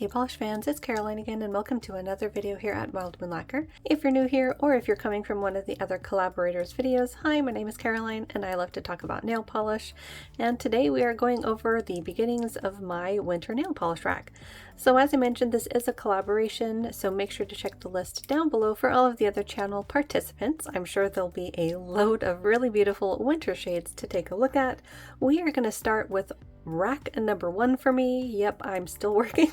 Hey polish fans, it's Caroline again and welcome to another video here at Wildflower Lacquer. If you're new here or if you're coming from one of the other collaborators' videos, hi, my name is Caroline and I love to talk about nail polish, and today we are going over the beginnings of my winter nail polish rack. So as I mentioned, this is a collaboration, so make sure to check the list down below for all of the other channel participants. I'm sure there'll be a load of really beautiful winter shades to take a look at. We are going to start with rack number 1 for me. Yep, I'm still working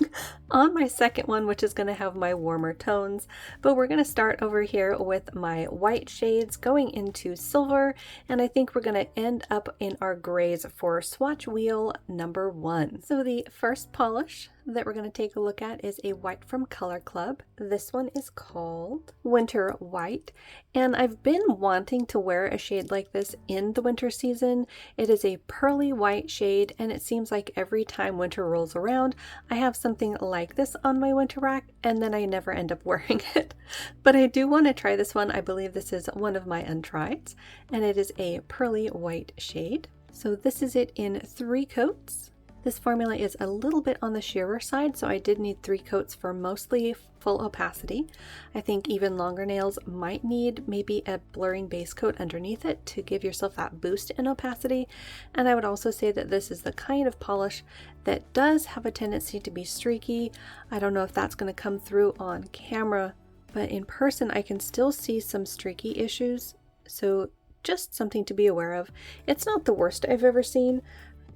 on my second one, which is going to have my warmer tones, but we're going to start over here with my white shades going into silver, and I think we're going to end up in our grays for swatch wheel number 1. So the first polish that we're going to take a look at is a white from Collab. This one is called Winter White, and I've been wanting to wear a shade like this in the winter season. It is a pearly white shade, and it seems like every time winter rolls around, I have something like this on my winter rack, and then I never end up wearing it. But I do want to try this one. I believe this is one of my untrieds, and it is a pearly white shade. So this is it in 3 coats. This formula is a little bit on the sheerer side, so I did need 3 coats for mostly full opacity. I think even longer nails might need maybe a blurring base coat underneath it to give yourself that boost in opacity. And I would also say that this is the kind of polish that does have a tendency to be streaky. I don't know if that's going to come through on camera, but in person I can still see some streaky issues, so just something to be aware of. It's not the worst I've ever seen.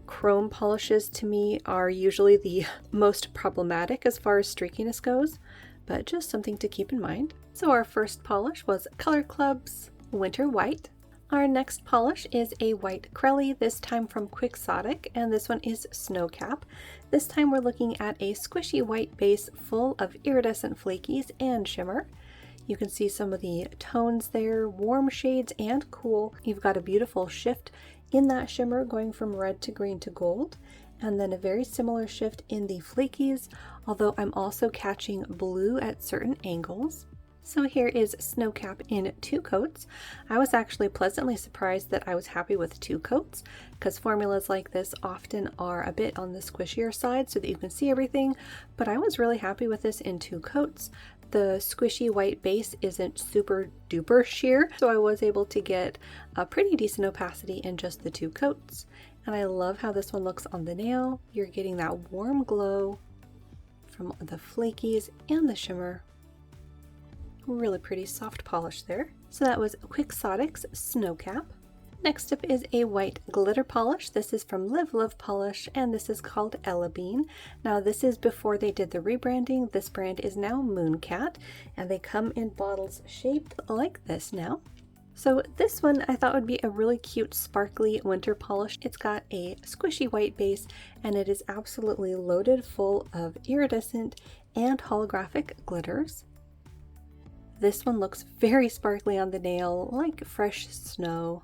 Chrome polishes to me are usually the most problematic as far as streakiness goes, but just something to keep in mind. So our first polish was Collab's Winter White. Our next polish is a white crelly, this time from Quixotic, and this one is Snowcap. This time we're looking at a squishy white base full of iridescent flakies and shimmer. You can see some of the tones there, warm shades and cool. You've got a beautiful shift in that shimmer going from red to green to gold, and then a very similar shift in the flakies, although I'm also catching blue at certain angles. So here is Snowcap in 2 coats. I was actually pleasantly surprised that I was happy with 2 coats, because formulas like this often are a bit on the squishier side so that you can see everything, but I was really happy with this in 2 coats. The squishy white base isn't super duper sheer, so I was able to get a pretty decent opacity in just the 2 coats. And I love how this one looks on the nail. You're getting that warm glow from the flakies and the shimmer. Really pretty soft polish there. So that was Quixotic's Snowcap. Next up is a white glitter polish. This is from Live Love Polish, and this is called Ella Bean. Now this is before they did the rebranding. This brand is now Mooncat, and they come in bottles shaped like this now. So this one I thought would be a really cute sparkly winter polish. It's got a squishy white base, and it is absolutely loaded full of iridescent and holographic glitters. This one looks very sparkly on the nail, like fresh snow.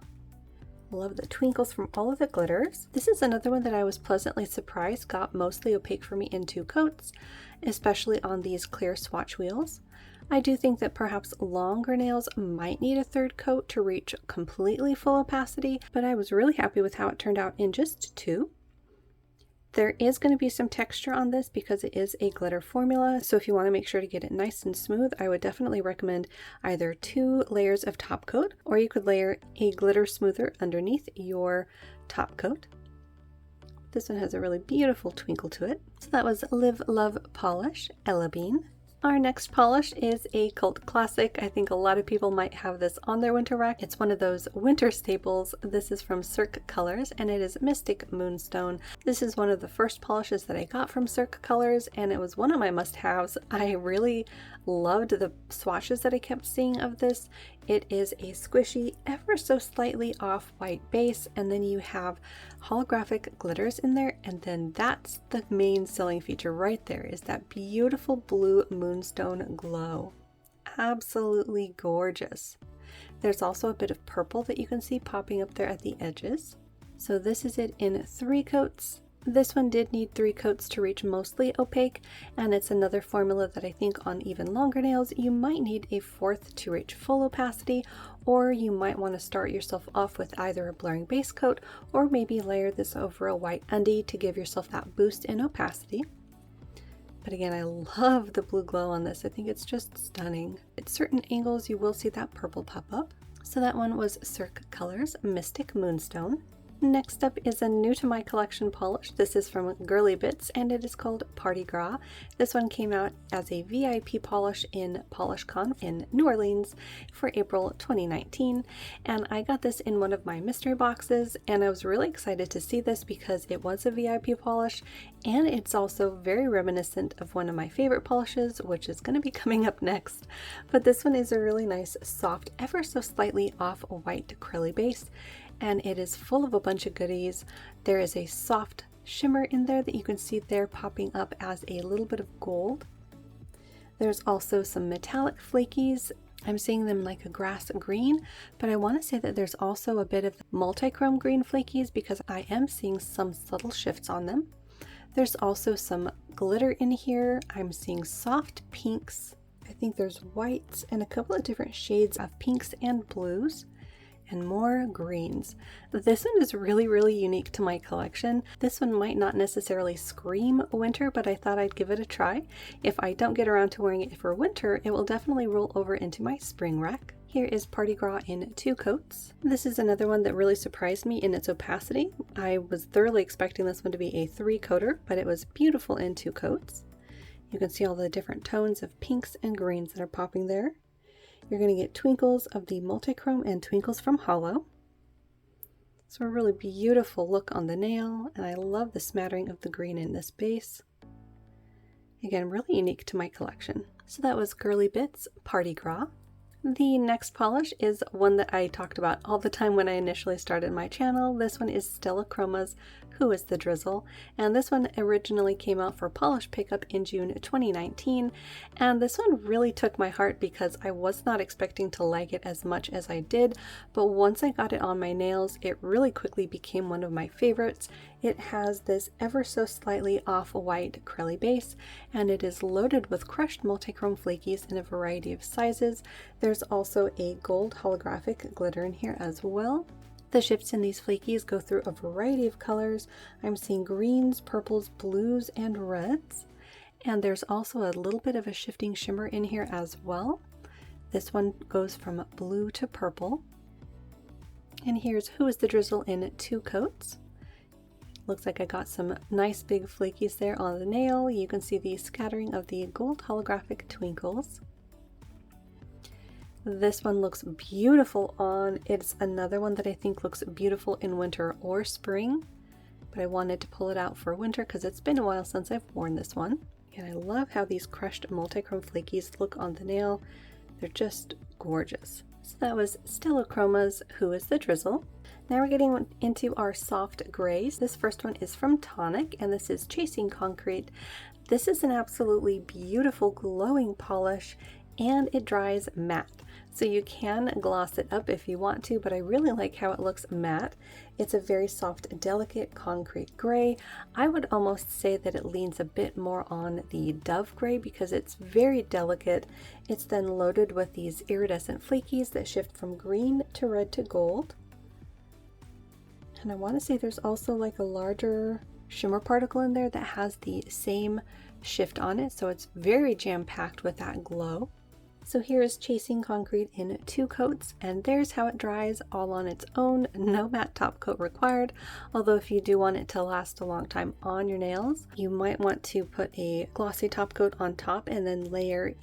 Love the twinkles from all of the glitters. This is another one that I was pleasantly surprised got mostly opaque for me in 2 coats, especially on these clear swatch wheels. I do think that perhaps longer nails might need a 3rd coat to reach completely full opacity, but I was really happy with how it turned out in just 2. There is going to be some texture on this because it is a glitter formula, so if you want to make sure to get it nice and smooth, I would definitely recommend either 2 layers of top coat, or you could layer a glitter smoother underneath your top coat. This one has a really beautiful twinkle to it. So that was Live Love Polish, Ella Bean. Our next polish is a cult classic. I think a lot of people might have this on their winter rack. It's one of those winter staples. This is from Cirque Colors, and it is Mystic Moonstone. This is one of the first polishes that I got from Cirque Colors, and it was one of my must-haves. I really loved the swatches that I kept seeing of this. It is a squishy, ever so slightly off white base, and then you have holographic glitters in there, and then that's the main selling feature right there, is that beautiful blue moonstone glow. Absolutely gorgeous. There's also a bit of purple that you can see popping up there at the edges. So this is it in 3 coats. This one did need 3 coats to reach mostly opaque, and it's another formula that I think on even longer nails you might need a 4th to reach full opacity, or you might want to start yourself off with either a blurring base coat or maybe layer this over a white undie to give yourself that boost in opacity. But again, I love the blue glow on this. I think it's just stunning. At certain angles, you will see that purple pop up. So that one was Cirque Colors Mystic Moonstone. Next up is a new to my collection polish. This is from Girly Bits and it is called Party Gras. This one came out as a VIP polish in PolishCon in New Orleans for April 2019, and I got this in one of my mystery boxes, and I was really excited to see this because it was a VIP polish and it's also very reminiscent of one of my favorite polishes, which is going to be coming up next. But this one is a really nice soft, ever so slightly off-white crelly base, and it is full of a bunch of goodies. There is a soft shimmer in there that you can see there popping up as a little bit of gold. There's also some metallic flakies. I'm seeing them like a grass green, but I want to say that there's also a bit of multichrome green flakies because I am seeing some subtle shifts on them. There's also some glitter in here. I'm seeing soft pinks. I think there's whites and a couple of different shades of pinks and blues, and more greens. This one is really unique to my collection. This one might not necessarily scream winter, but I thought I'd give it a try. If I don't get around to wearing it for winter, it will definitely roll over into my spring rack. Here is Party Gras in 2 coats. This is another one that really surprised me in its opacity. I was thoroughly expecting this one to be a 3-coater, but it was beautiful in 2 coats. You can see all the different tones of pinks and greens that are popping there. You're going to get twinkles of the Multichrome and twinkles from Holo. So a really beautiful look on the nail, and I love the smattering of the green in this base. Again, really unique to my collection. So that was Girly Bits Party Gras. The next polish is one that I talked about all the time when I initially started my channel. This one is Stella Chroma's Who is the Drizzle, and this one originally came out for polish pickup in June 2019, and this one really took my heart because I was not expecting to like it as much as I did, but once I got it on my nails, it really quickly became one of my favorites. It has this ever so slightly off-white crelly base, and it is loaded with crushed multichrome flakies in a variety of sizes. There's also a gold holographic glitter in here as well. The shifts in these flakies go through a variety of colors. I'm seeing greens, purples, blues, and reds. And there's also a little bit of a shifting shimmer in here as well. This one goes from blue to purple. And here's Who is the Drizzle in 2 coats. Looks like I got some nice big flakies there on the nail. You can see the scattering of the gold holographic twinkles. This one looks beautiful on. It's another one that I think looks beautiful in winter or spring, but I wanted to pull it out for winter because it's been a while since I've worn this one. And I love how these crushed multichrome flakies look on the nail. They're just gorgeous. So that was Stella Chroma's Who is the Drizzle. Now we're getting into our soft grays. This first one is from Tonic, and this is Chasing Concrete. This is an absolutely beautiful glowing polish, and it dries matte. So you can gloss it up if you want to, but I really like how it looks matte. It's a very soft, delicate concrete gray. I would almost say that it leans a bit more on the dove gray because it's very delicate. It's then loaded with these iridescent flakies that shift from green to red to gold. And I want to say there's also like a larger shimmer particle in there that has the same shift on it, so it's very jam-packed with that glow. So here's Chasing Concrete in 2 coats, and there's how it dries all on its own. No matte top coat required, although if you do want it to last a long time on your nails, you might want to put a glossy top coat on top and then layer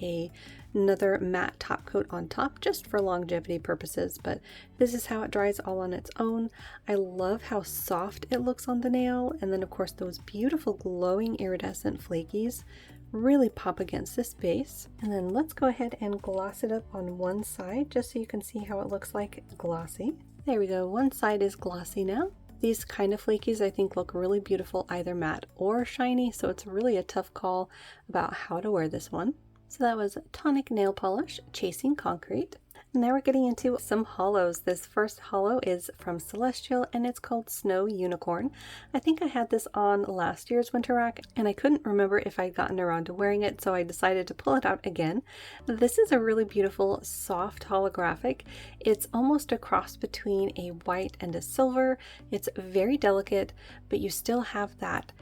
another matte top coat on top just for longevity purposes. But this is how it dries all on its own. I love how soft it looks on the nail, and then of course those beautiful glowing iridescent flakies really pop against this base. And then let's go ahead and gloss it up on one side just so you can see how it looks like glossy. There we go, one side is glossy now. These kind of flakies I think look really beautiful either matte or shiny, so it's really a tough call about how to wear this one. So that was Tonic Nail Polish Chasing Concrete. Now we're getting into some holos. This first holo is from Celestial and it's called Snow Unicorn. I think I had this on last year's winter rack and I couldn't remember if I'd gotten around to wearing it, so I decided to pull it out again. This is a really beautiful soft holographic. It's almost a cross between a white and a silver. It's very delicate, but you still have that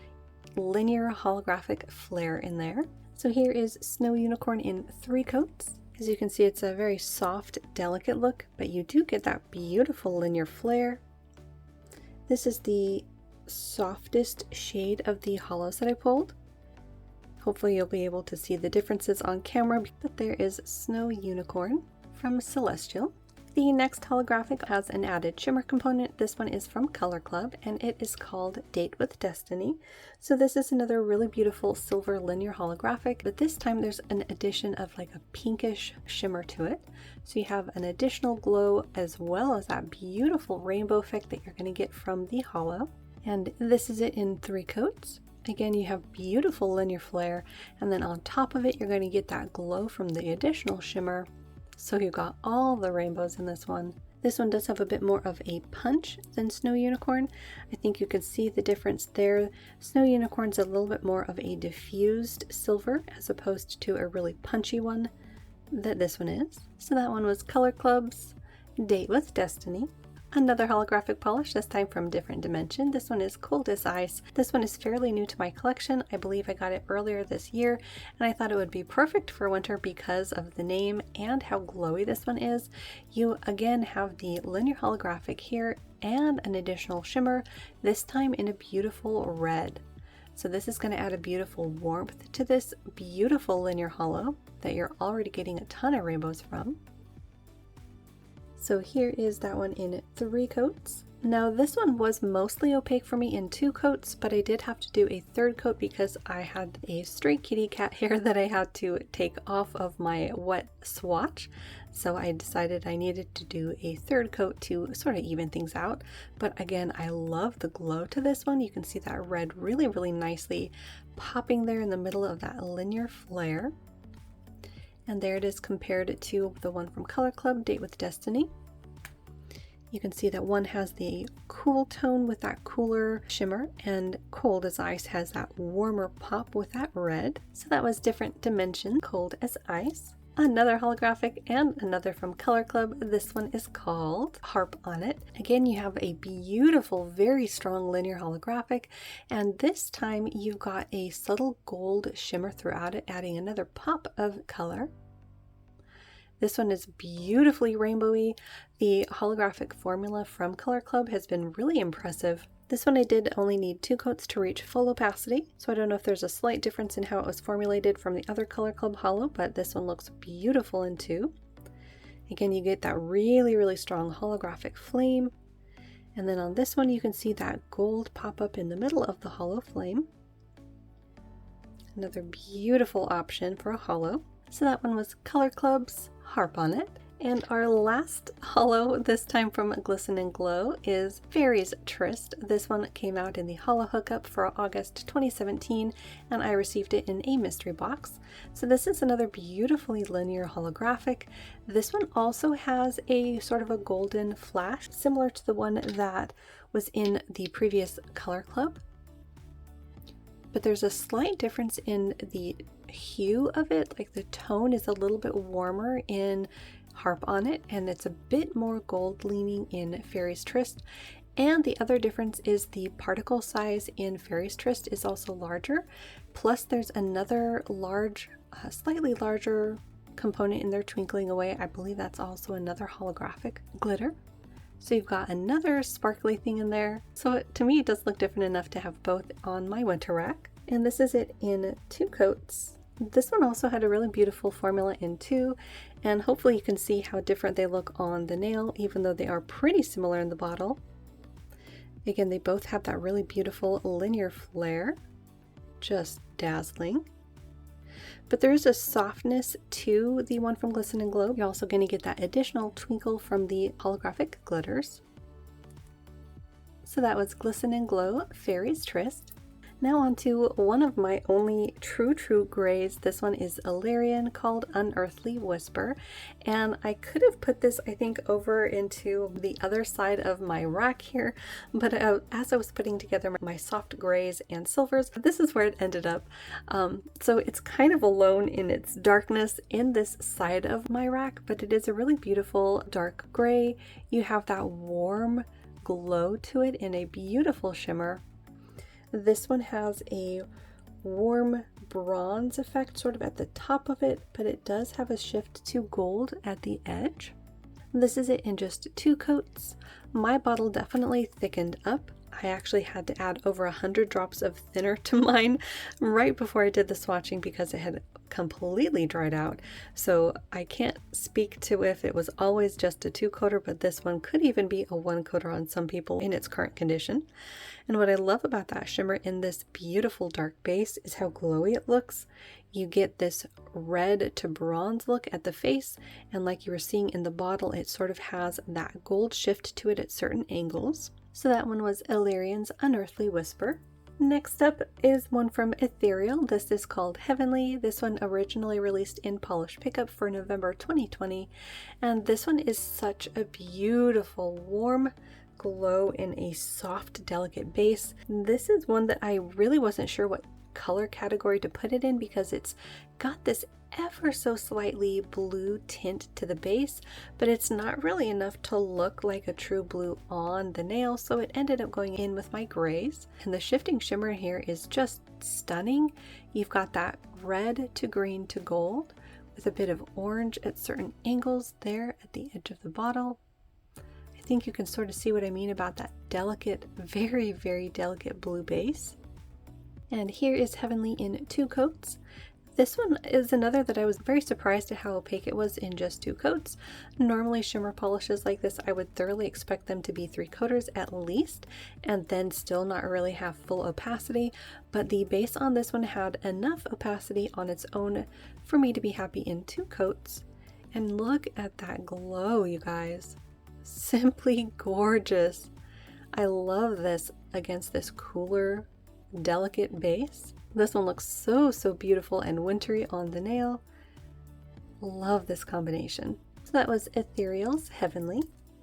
linear holographic flare in there. So here is Snow Unicorn in 3 coats. As you can see, it's a very soft, delicate look, but you do get that beautiful linear flare. This is the softest shade of the holos that I pulled. Hopefully you'll be able to see the differences on camera, but there is Snow Unicorn from Celestial. The next holographic has an added shimmer component. This one is from Color Club and it is called Date with Destiny. So this is another really beautiful silver linear holographic, but this time there's an addition of like a pinkish shimmer to it. So you have an additional glow as well as that beautiful rainbow effect that you're going to get from the holo. And this is it in 3 coats. Again, you have beautiful linear flare, and then on top of it you're going to get that glow from the additional shimmer. So you've got all the rainbows in this one. This one does have a bit more of a punch than Snow Unicorn. I think you can see the difference there. Snow Unicorn's a little bit more of a diffused silver as opposed to a really punchy one that this one is. So that one was Color Club's Date with Destiny. Another holographic polish, this time from Different Dimension. This one is Cold as Ice. This one is fairly new to my collection. I believe I got it earlier this year, and I thought it would be perfect for winter because of the name and how glowy this one is. You again have the linear holographic here and an additional shimmer, this time in a beautiful red. So this is going to add a beautiful warmth to this beautiful linear holo that you're already getting a ton of rainbows from. So here is that one in 3 coats. Now this one was mostly opaque for me in 2 coats, but I did have to do a 3rd coat because I had a stray kitty cat hair that I had to take off of my wet swatch. So I decided I needed to do a 3rd coat to sort of even things out. But again, I love the glow to this one. You can see that red really, really nicely popping there in the middle of that linear flare. And there it is compared to the one from Color Club, Date with Destiny. You can see that one has the cool tone with that cooler shimmer, and Cold as Ice has that warmer pop with that red. So that was Different Dimension, Cold as Ice. Another holographic and another from Color Club. This one is called Harp on It. Again, you have a beautiful, very strong linear holographic, and this time you've got a subtle gold shimmer throughout it, adding another pop of color. This one is beautifully rainbowy. The holographic formula from Color Club has been really impressive. This one I did only need 2 coats to reach full opacity, so I don't know if there's a slight difference in how it was formulated from the other Color Club holo, but this one looks beautiful in 2. Again, you get that really, really strong holographic flame. And then on this one, you can see that gold pop up in the middle of the holo flame. Another beautiful option for a holo. So that one was Color Club's Harp on It. And our last holo, this time from Glisten and Glow, is Fairies Tryst. This one came out in the holo hookup for August 2017, and I received it in a mystery box. So this is another beautifully linear holographic. This one also has a sort of a golden flash, similar to the one that was in the previous Color Club. But there's a slight difference in the hue of it, like the tone is a little bit warmer in Harp on It, and it's a bit more gold leaning in Fairies Tryst. And the other difference is the particle size in Fairies Tryst is also larger. Plus there's another large, slightly larger component in there twinkling away. I believe that's also another holographic glitter. So you've got another sparkly thing in there. So to me it does look different enough to have both on my winter rack. And this is it in 2 coats. This one also had a really beautiful formula in 2, and hopefully you can see how different they look on the nail, even though they are pretty similar in the bottle. Again, they both have that really beautiful linear flare, just dazzling. But there is a softness to the one from Glisten and Glow. You're also going to get that additional twinkle from the holographic glitters. So that was Glisten and Glow, Fairies Tryst. Now on to one of my only true grays. This one is Illyrian, called Unearthly Whisper, and I could have put this, I think, over into the other side of my rack here, but as I was putting together my soft grays and silvers, this is where it ended up. So it's kind of alone in its darkness in this side of my rack, but it is a really beautiful dark gray. You have that warm glow to it in a beautiful shimmer. This one has a warm bronze effect sort of at the top of it, but it does have a shift to gold at the edge. This is it in just 2 coats. My bottle definitely thickened up. I actually had to add over 100 drops of thinner to mine right before I did the swatching because it had completely dried out. So I can't speak to if it was always just a 2-coater, but this one could even be a 1-coater on some people in its current condition. And what I love about that shimmer in this beautiful dark base is how glowy it looks. You get this red to bronze look at the face, and like you were seeing in the bottle, it sort of has that gold shift to it at certain angles. So that one was Illyrian's Unearthly Whisper. Next up is one from Ethereal. This is called Heavenly. This one originally released in Polish Pickup for November 2020. And this one is such a beautiful, warm glow in a soft, delicate base. This is one that I really wasn't sure what color category to put it in because it's got this ever so slightly blue tint to the base, but it's not really enough to look like a true blue on the nail, so it ended up going in with my grays. And the shifting shimmer here is just stunning. You've got that red to green to gold with a bit of orange at certain angles there at the edge of the bottle. I think you can sort of see what I mean about that delicate, very, very delicate blue base. And here is Heavenly in 2 coats. This one is another that I was very surprised at how opaque it was in just 2 coats. Normally shimmer polishes like this, I would thoroughly expect them to be 3 coaters at least, and then still not really have full opacity, but the base on this one had enough opacity on its own for me to be happy in 2 coats. And look at that glow, you guys. Simply gorgeous. I love this against this cooler, delicate base. This one looks so beautiful and wintry on the nail. Love this combination. So that was Ethereal's Heavenly.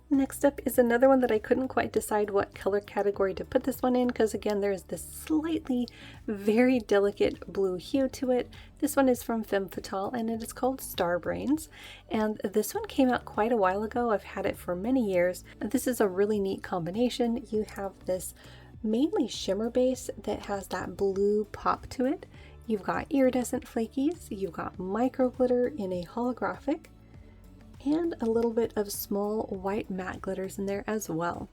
Next up is another one that I couldn't quite decide what color category to put this one in because again there is this slightly very delicate blue hue to it. This one is from Femme Fatale and it is called Star Brains, and this one came out quite a while ago. I've had it for many years. This is a really neat combination. You have this mainly shimmer base that has that blue pop to it. You've got iridescent flakies, you've got micro glitter in a holographic, and a little bit of small white matte glitters in there as well.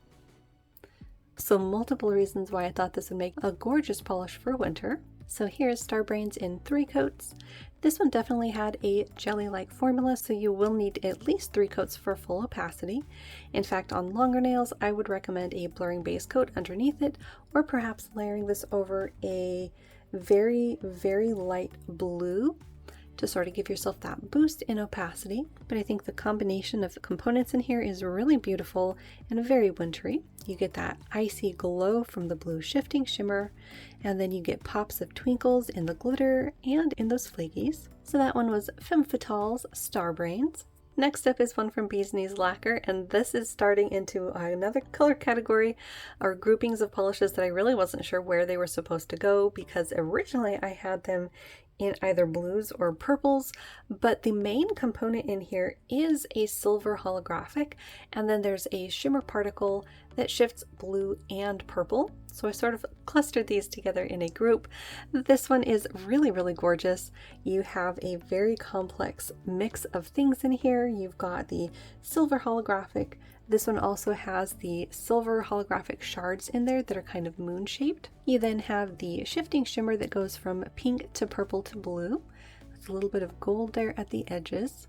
So multiple reasons why I thought this would make a gorgeous polish for winter. So here's Star Brains in 3 coats. This one definitely had a jelly-like formula, so you will need at least 3 coats for full opacity. In fact, on longer nails, I would recommend a blurring base coat underneath it, or perhaps layering this over a very, very light blue to sort of give yourself that boost in opacity. But I think the combination of the components in here is really beautiful and very wintry. You get that icy glow from the blue shifting shimmer, and then you get pops of twinkles in the glitter and in those flakies. So that one was Femme Fatale's Star Brains. Next up is one from Bee's Knees Lacquer, and this is starting into another color category or groupings of polishes that I really wasn't sure where they were supposed to go because originally I had them in either blues or purples, but the main component in here is a silver holographic, and then there's a shimmer particle that shifts blue and purple. So I sort of clustered these together in a group. This one is really, really gorgeous. You have a very complex mix of things in here. You've got the silver holographic. This one also has the silver holographic shards in there that are kind of moon shaped. You then have the shifting shimmer that goes from pink to purple to blue, with a little bit of gold there at the edges.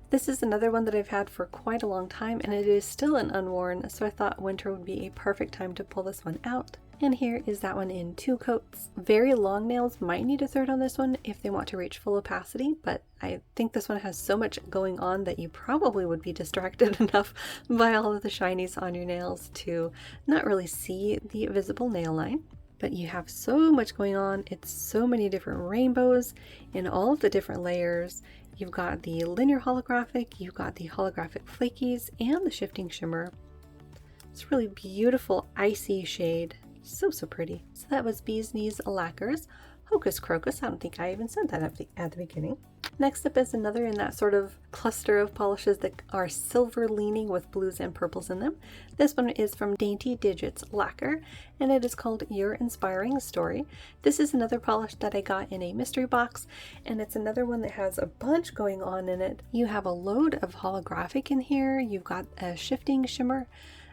This is another one that I've had for quite a long time and it is still an unworn, so I thought winter would be a perfect time to pull this one out. And here is that one in 2 coats. Very long nails might need a third on this one if they want to reach full opacity, but I think this one has so much going on that you probably would be distracted enough by all of the shinies on your nails to not really see the visible nail line. But you have so much going on. It's so many different rainbows in all of the different layers. You've got the linear holographic, you've got the holographic flakies, and the shifting shimmer. It's really beautiful icy shade. So pretty. So that was Bee's Knees Lacquer's Hocus Crocus. I don't think I even said that at the beginning. Next up is another in that sort of cluster of polishes that are silver leaning with blues and purples in them. This one is from Dainty Digits Lacquer, and it is called Your Inspiring Story. This is another polish that I got in a mystery box, and it's another one that has a bunch going on in it. You have a load of holographic in here, you've got a shifting shimmer.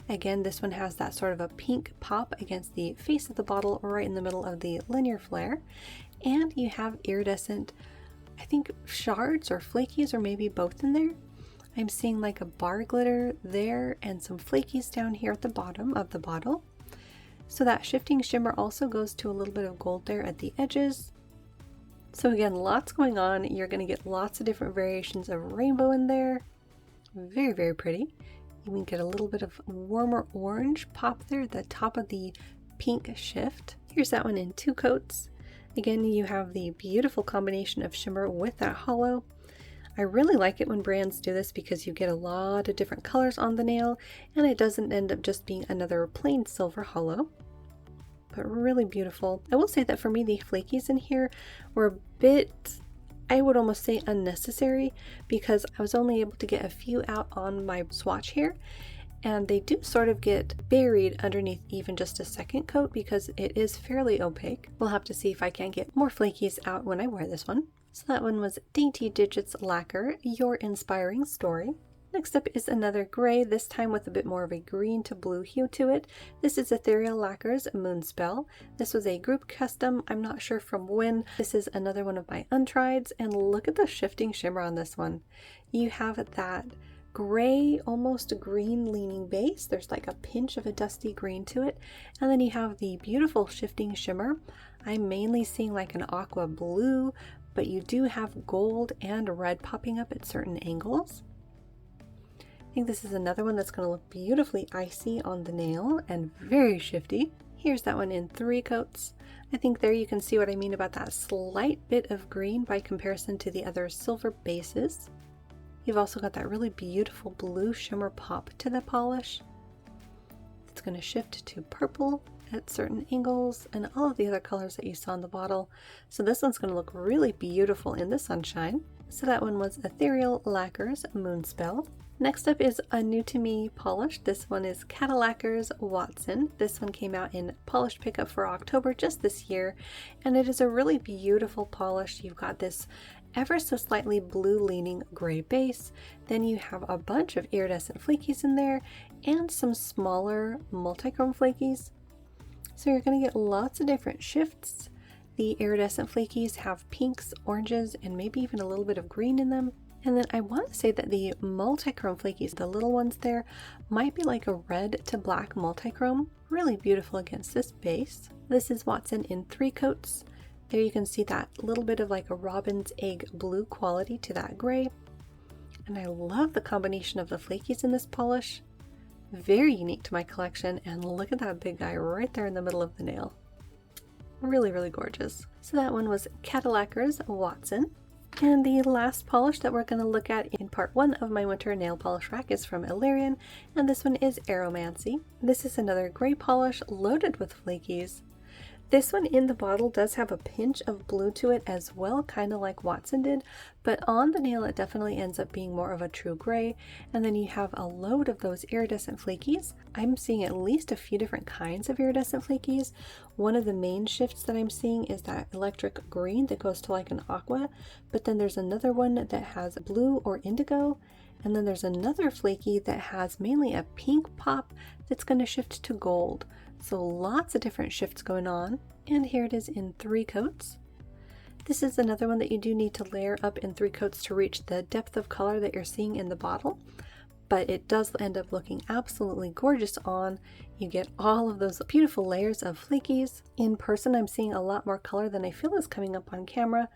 Again, this one has that sort of a pink pop against the face of the bottle right in the middle of the linear flare, and you have iridescent, I think, shards or flakies, or maybe both in there. I'm seeing like a bar glitter there and some flakies down here at the bottom of the bottle. So that shifting shimmer also goes to a little bit of gold there at the edges. So again, lots going on. You're going to get lots of different variations of rainbow in there. Very, very pretty. You can get a little bit of warmer orange pop there at the top of the pink shift. Here's that one in 2 coats. Again, you have the beautiful combination of shimmer with that hollow. I really like it when brands do this because you get a lot of different colors on the nail and it doesn't end up just being another plain silver hollow. But really beautiful. I will say that for me, the flakies in here were a bit, I would almost say, unnecessary, because I was only able to get a few out on my swatch here. And they do sort of get buried underneath even just a second coat because it is fairly opaque. We'll have to see if I can get more flakies out when I wear this one. So that one was Dainty Digits Lacquer, Your Inspiring Story. Next up is another gray, this time with a bit more of a green to blue hue to it. This is Ethereal Lacquer's Moonspell. This was a group custom, I'm not sure from when. This is another one of my untrieds, and look at the shifting shimmer on this one. You have that gray, almost green leaning base. There's like a pinch of a dusty green to it, and then you have the beautiful shifting shimmer. I'm mainly seeing like an aqua blue, but you do have gold and red popping up at certain angles. I think this is another one that's going to look beautifully icy on the nail and very shifty. Here's that one in 3 coats. I think there you can see what I mean about that slight bit of green by comparison to the other silver bases. You've also got that really beautiful blue shimmer pop to the polish. It's going to shift to purple at certain angles and all of the other colors that you saw in the bottle. So this one's going to look really beautiful in the sunshine. So that one was Ethereal Lacquer's Moonspell. Next up is a new to me polish. This one is Lacquer's Watson. This one came out in polish pickup for October just this year, and it is a really beautiful polish. You've got this ever so slightly blue leaning gray base, then you have a bunch of iridescent flakies in there and some smaller multichrome flakies. So you're going to get lots of different shifts. The iridescent flakies have pinks, oranges, and maybe even a little bit of green in them. And then I want to say that the multichrome flakies, the little ones there, might be like a red to black multichrome. Really beautiful against this base. This is Watson in 3 coats. There you can see that little bit of like a robin's egg blue quality to that gray. And I love the combination of the flakies in this polish. Very unique to my collection, and look at that big guy right there in the middle of the nail. Really, really gorgeous. So that one was Lacquer's Watson. And the last polish that we're going to look at in part 1 of my winter nail polish rack is from Illyrian, and this one is Aromancy. This is another gray polish loaded with flakies. This one in the bottle does have a pinch of blue to it as well, kind of like Watson did, but on the nail it definitely ends up being more of a true gray. And then you have a load of those iridescent flakies. I'm seeing at least a few different kinds of iridescent flakies. One of the main shifts that I'm seeing is that electric green that goes to like an aqua, but then there's another one that has blue or indigo, and then there's another flaky that has mainly a pink pop that's going to shift to gold. So lots of different shifts going on, and here it is in 3 coats. This is another one that you do need to layer up in 3 coats to reach the depth of color that you're seeing in the bottle, but it does end up looking absolutely gorgeous on. You get all of those beautiful layers of flakies. In person, I'm seeing a lot more color than I feel is coming up on camera.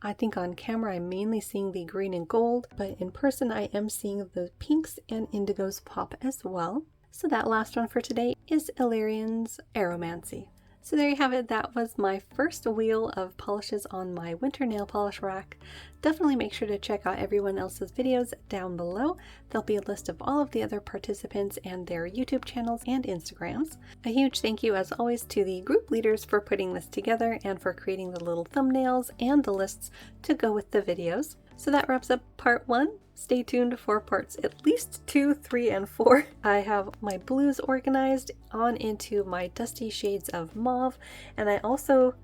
I think on camera I'm mainly seeing the green and gold, but in person I am seeing the pinks and indigos pop as well. So that last one for today is Illyrian's Aromancy. So there you have it. That was my first wheel of polishes on my winter nail polish rack. Definitely make sure to check out everyone else's videos down below. There'll be a list of all of the other participants and their YouTube channels and Instagrams. A huge thank you as always to the group leaders for putting this together and for creating the little thumbnails and the lists to go with the videos. So that wraps up part 1. Stay tuned for parts at least 2, 3, and 4. I have my blues organized on into my dusty shades of mauve, and I also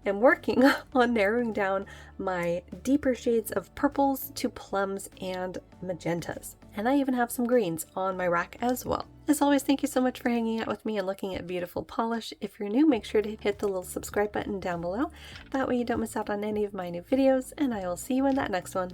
am working on narrowing down my deeper shades of purples to plums and magentas. And I even have some greens on my rack as well. As always, thank you so much for hanging out with me and looking at beautiful polish. If you're new, make sure to hit the little subscribe button down below. That way you don't miss out on any of my new videos, and I will see you in that next one.